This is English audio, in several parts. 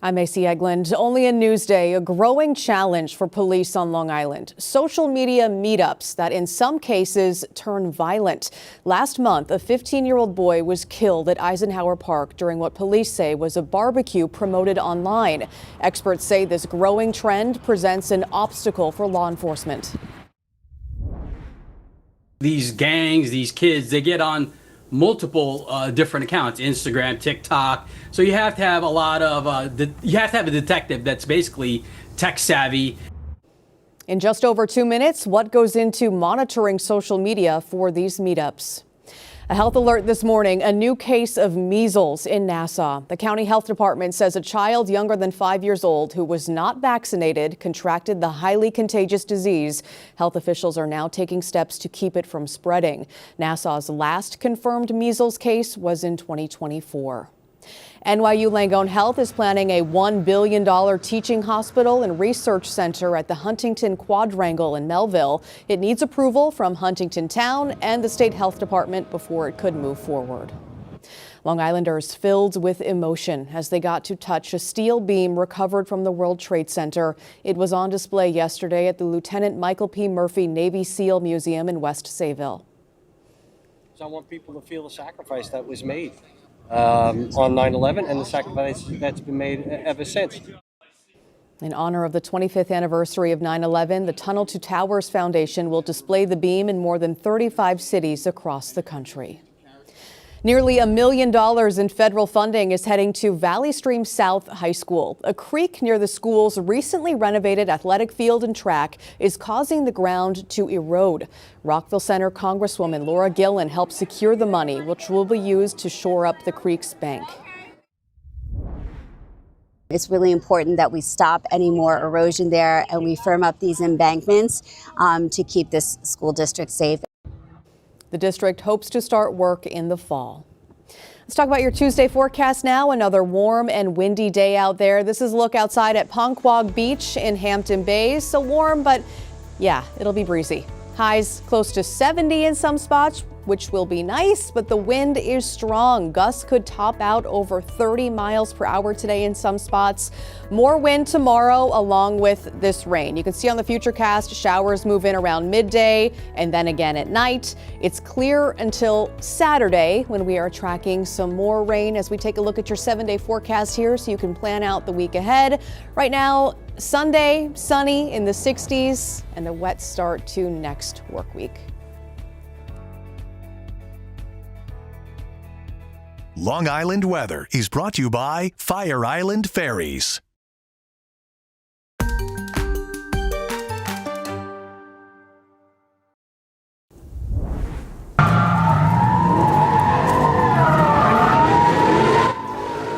I'm Macy Egland. Only in Newsday, a growing challenge for police on Long Island. Social media meetups that in some cases turn violent. Last month, a 15-year-old boy was killed at Eisenhower Park during what police say was a barbecue promoted online. Experts say this growing trend presents an obstacle for law enforcement. These gangs, these kids, they get on multiple different accounts, Instagram, TikTok. So you have to have a lot of, you have to have a detective that's basically tech savvy. In just over 2 minutes, what goes into monitoring social media for these meetups? A health alert this morning, a new case of measles in Nassau. The county health department says a child younger than 5 years old who was not vaccinated contracted the highly contagious disease. Health officials are now taking steps to keep it from spreading. Nassau's last confirmed measles case was in 2024. NYU Langone Health is planning a $1 billion teaching hospital and research center at the Huntington Quadrangle in Melville. It needs approval from Huntington Town and the state health department before it could move forward. Long Islanders filled with emotion as they got to touch a steel beam recovered from the World Trade Center. It was on display yesterday at the Lieutenant Michael P. Murphy Navy SEAL Museum in West Sayville. I want people to feel the sacrifice that was made on 9/11 and the sacrifice that's been made ever since. In honor of the 25th anniversary of 9/11, the Tunnel to Towers Foundation will display the beam in more than 35 cities across the country. Nearly $1 million in federal funding is heading to Valley Stream South High School. A creek near the school's recently renovated athletic field and track is causing the ground to erode. Rockville Center Congresswoman Laura Gillen helped secure the money, which will be used to shore up the creek's bank. It's really important that we stop any more erosion there and we firm up these embankments to keep this school district safe. The district hopes to start work in the fall. Let's talk about your Tuesday forecast now. Another warm and windy day out there. This is a look outside at Ponquag Beach in Hampton Bays. So warm, but yeah, it'll be breezy. Highs close to 70 in some spots, which will be nice, but the wind is strong. Gusts could top out over 30 miles per hour today in some spots. More wind tomorrow along with this rain. You can see on the Futurecast, showers move in around midday and then again at night. It's clear until Saturday when we are tracking some more rain as we take a look at your 7-day forecast here so you can plan out the week ahead. Right now, Sunday, sunny in the 60s and a wet start to next work week. Long Island weather is brought to you by Fire Island Ferries.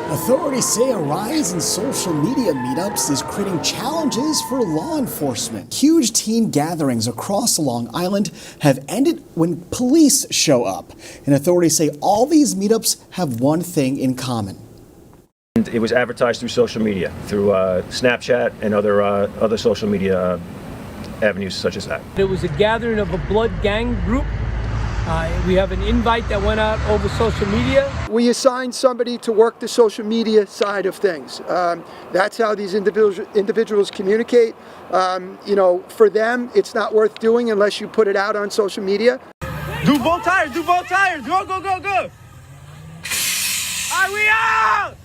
Authorities say a rise in social media meetups is creating challenges for law enforcement. Huge teen gatherings across Long Island have ended when police show up. And authorities say all these meetups have one thing in common. It was advertised through social media, through Snapchat and other social media avenues such as that. It was a gathering of a blood gang group. We have an invite that went out over social media. We assign somebody to work the social media side of things. That's how these individuals communicate. You know, for them, it's not worth doing unless you put it out on social media. Do both tires, do both tires. Go, go, go, go. All right, we out!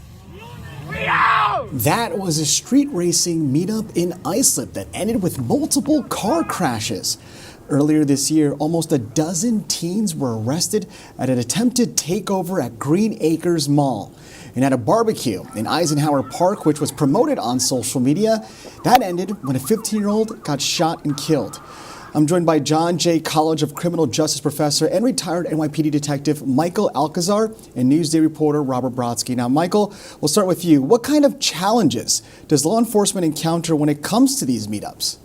We out! That was a street racing meetup in Islip that ended with multiple car crashes. Earlier this year, almost a dozen teens were arrested at an attempted takeover at Green Acres Mall. And at a barbecue in Eisenhower Park, which was promoted on social media, that ended when a 15-year-old got shot and killed. I'm joined by John Jay College of Criminal Justice professor and retired NYPD detective Michael Alcazar and Newsday reporter Robert Brodsky. Now, Michael, we'll start with you. What kind of challenges does law enforcement encounter when it comes to these meetups?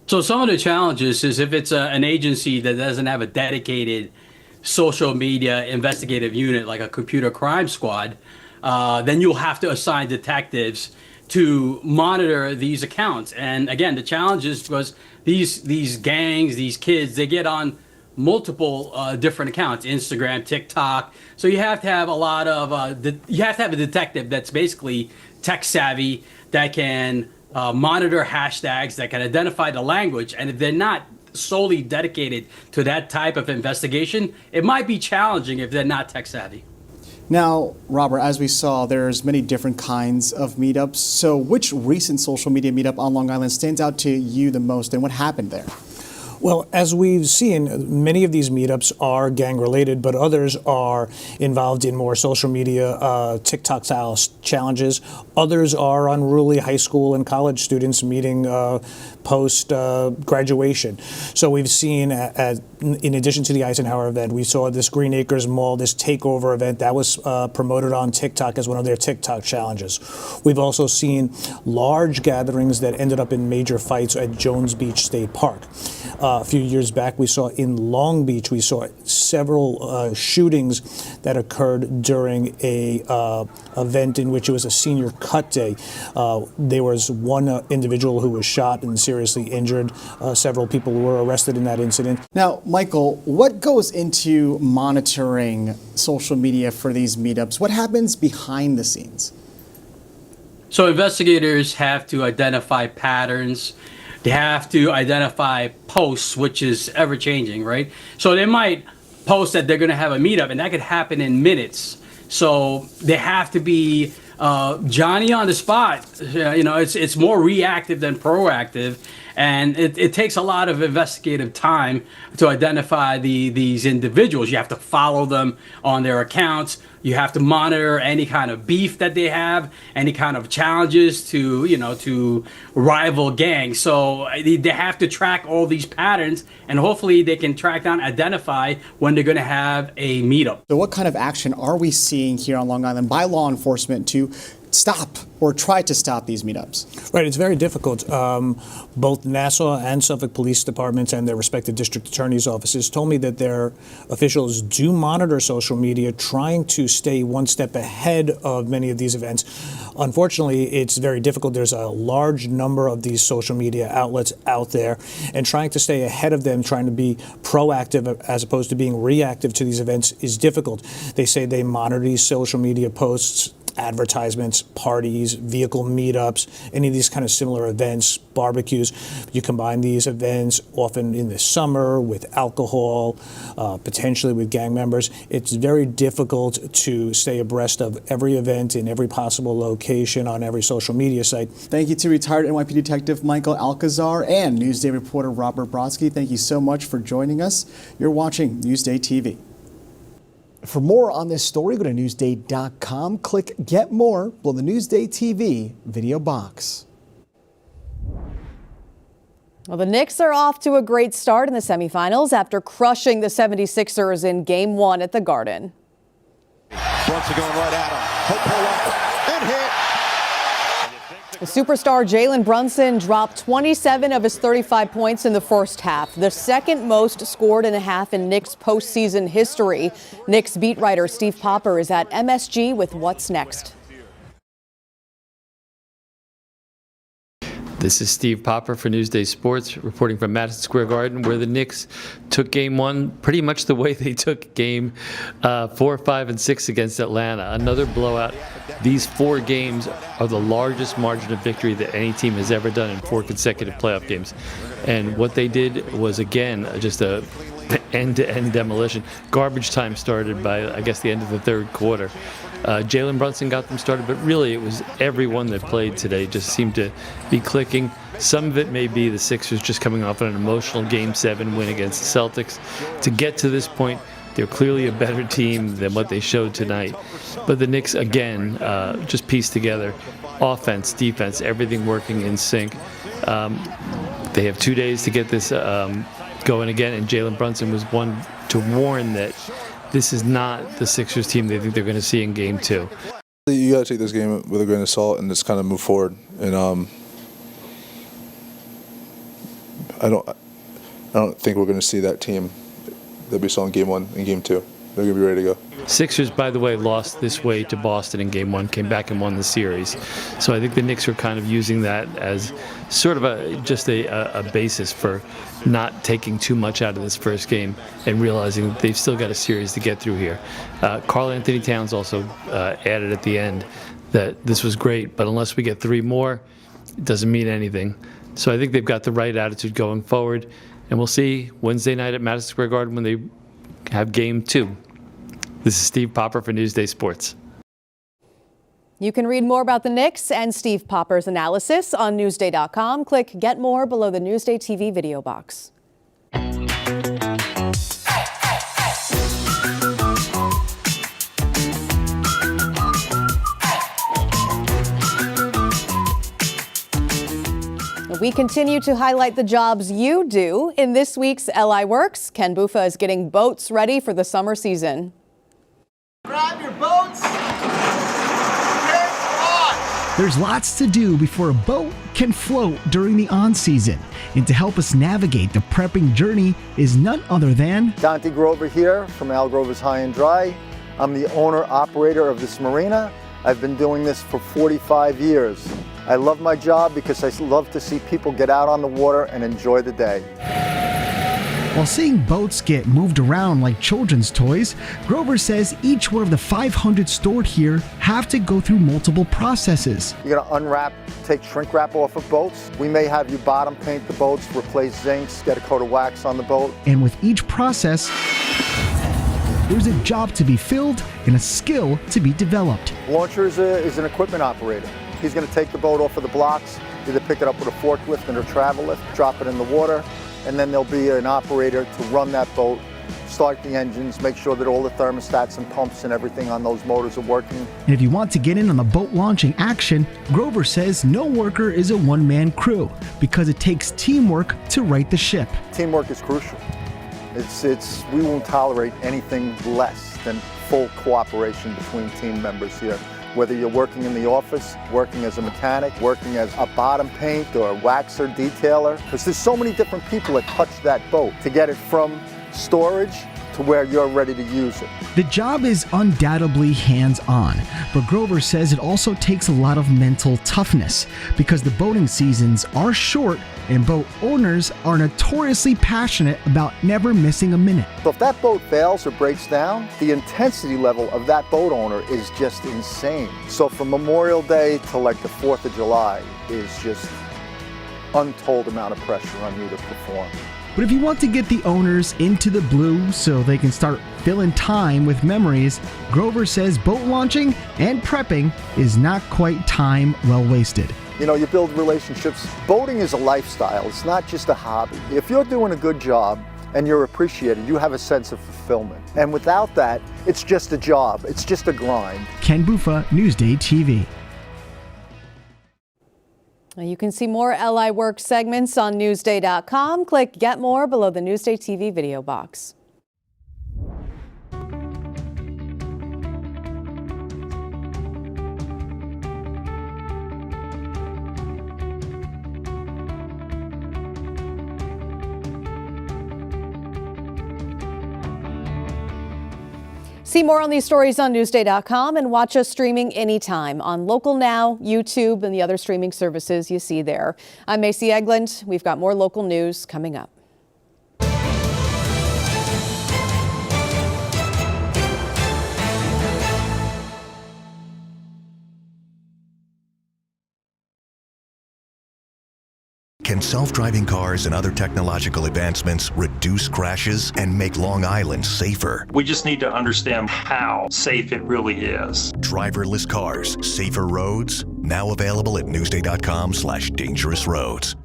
So some of the challenges is if it's an agency that doesn't have a dedicated social media investigative unit like a computer crime squad, then you'll have to assign detectives to monitor these accounts. And again, the challenge is because these gangs, these kids, they get on multiple different accounts, Instagram, TikTok. So you have to have a lot of, you have to have a detective that's basically tech savvy that can monitor hashtags, that can identify the language. And if they're not solely dedicated to that type of investigation, it might be challenging if they're not tech savvy. Now, Robert, as we saw, there's many different kinds of meetups. So which recent social media meetup on Long Island stands out to you the most, and what happened there? Well, as we've seen, many of these meetups are gang-related, but others are involved in more social media, TikTok-style challenges. Others are unruly high school and college students meeting post-graduation. So we've seen, in addition to the Eisenhower event, we saw this Green Acres Mall, this takeover event that was promoted on TikTok as one of their TikTok challenges. We've also seen large gatherings that ended up in major fights at Jones Beach State Park. A few years back, we saw in Long Beach, we saw several shootings that occurred during a event in which it was a senior cut day. There was one individual who was shot and seriously injured. Several people were arrested in that incident. Now, Michael, what goes into monitoring social media for these meetups? What happens behind the scenes? So investigators have to identify patterns. They have to identify posts, which is ever changing, right? So they might post that they're going to have a meetup, and that could happen in minutes. So they have to be Johnny on the spot. You know, it's more reactive than proactive, and it takes a lot of investigative time to identify these individuals. You have to follow them on their accounts. You have to monitor any kind of beef that they have, any kind of challenges to rival gangs. So they have to track all these patterns, and hopefully they can track down, identify when they're going to have a meetup. So what kind of action are we seeing here on Long Island by law enforcement to stop or try to stop these meetups? Right, it's very difficult. Both Nassau and Suffolk Police Departments and their respective district attorneys' offices told me that their officials do monitor social media, trying to stay one step ahead of many of these events. Unfortunately, it's very difficult. There's a large number of these social media outlets out there, and trying to stay ahead of them, trying to be proactive as opposed to being reactive to these events is difficult. They say they monitor these social media posts, advertisements, parties, vehicle meetups, any of these kind of similar events, barbecues. You combine these events often in the summer with alcohol, potentially with gang members. It's very difficult to stay abreast of every event in every possible location on every social media site. Thank you to retired NYPD Detective Michael Alcazar and Newsday reporter Robert Brodsky. Thank you so much for joining us. You're watching Newsday TV. For more on this story, go to Newsday.com, click Get More below the Newsday TV video box. Well, the Knicks are off to a great start in the semifinals after crushing the 76ers in Game 1 at the Garden. Brunson going right at him. He'll pull up and hit. The superstar Jalen Brunson dropped 27 of his 35 points in the first half, the second most scored in a half in Knicks postseason history. Knicks beat writer Steve Popper is at MSG with what's next. This is Steve Popper for Newsday Sports, reporting from Madison Square Garden, where the Knicks took Game 1 pretty much the way they took Game 4, 5, and 6 against Atlanta. Another blowout. These 4 games are the largest margin of victory that any team has ever done in 4 consecutive playoff games. And what they did was, again, just a end-to-end demolition. Garbage time started by, I guess, the end of the third quarter. Jalen Brunson got them started, but really it was everyone that played today just seemed to be clicking. Some of it may be the Sixers just coming off an emotional Game 7 win against the Celtics. To get to this point, they're clearly a better team than what they showed tonight. But the Knicks, again, just pieced together offense, defense, everything working in sync. They have 2 days to get this going again, and Jalen Brunson was one to warn that this is not the Sixers team they think they're going to see in Game 2. You got to take this game with a grain of salt and just kind of move forward. And I don't think we're going to see that team that we saw in Game 1 and Game 2. They're going to be ready to go. Sixers, by the way, lost this way to Boston in Game 1, came back and won the series. So I think the Knicks are kind of using that as sort of a basis for not taking too much out of this first game and realizing they've still got a series to get through here. Karl Anthony Towns also added at the end that this was great, but unless we get 3 more, it doesn't mean anything. So I think they've got the right attitude going forward, and we'll see Wednesday night at Madison Square Garden when they have game 2. This is Steve Popper for Newsday Sports. You can read more about the Knicks and Steve Popper's analysis on Newsday.com. Click Get More below the Newsday TV video box. We continue to highlight the jobs you do. In this week's LI Works, Ken Buffa is getting boats ready for the summer season. Grab your boats. There's lots to do before a boat can float during the on-season. And to help us navigate the prepping journey is none other than Dante Grover here from Al Grover's High and Dry. I'm the owner-operator of this marina. I've been doing this for 45 years. I love my job because I love to see people get out on the water and enjoy the day. While seeing boats get moved around like children's toys, Grover says each one of the 500 stored here have to go through multiple processes. You're gonna unwrap, take shrink wrap off of boats. We may have you bottom paint the boats, replace zincs, get a coat of wax on the boat. And with each process, there's a job to be filled and a skill to be developed. Launcher is an equipment operator. He's gonna take the boat off of the blocks, either pick it up with a forklift and a travel lift, drop it in the water, and then there'll be an operator to run that boat, start the engines, make sure that all the thermostats and pumps and everything on those motors are working. And if you want to get in on the boat launching action, Grover says no worker is a one-man crew because it takes teamwork to right the ship. Teamwork is crucial. We won't tolerate anything less than full cooperation between team members here. Whether you're working in the office, working as a mechanic, working as a bottom paint or a waxer detailer, because there's so many different people that touch that boat to get it from storage to where you're ready to use it. The job is undoubtedly hands-on, but Grover says it also takes a lot of mental toughness because the boating seasons are short and boat owners are notoriously passionate about never missing a minute. So if that boat fails or breaks down, the intensity level of that boat owner is just insane. So from Memorial Day to like the 4th of July is just untold amount of pressure on you to perform. But if you want to get the owners into the blue so they can start filling time with memories, Grover says boat launching and prepping is not quite time well wasted. You know, you build relationships. Boating is a lifestyle. It's not just a hobby. If you're doing a good job and you're appreciated, you have a sense of fulfillment. And without that, it's just a job. It's just a grind. Ken Buffa, Newsday TV. You can see more LI Work segments on Newsday.com. Click Get More below the Newsday TV video box. See more on these stories on Newsday.com and watch us streaming anytime on Local Now, YouTube, and the other streaming services you see there. I'm Macy Eglund. We've got more local news coming up. Can self-driving cars and other technological advancements reduce crashes and make Long Island safer? We just need to understand how safe it really is. Driverless cars, safer roads, now available at Newsday.com/dangerousroads.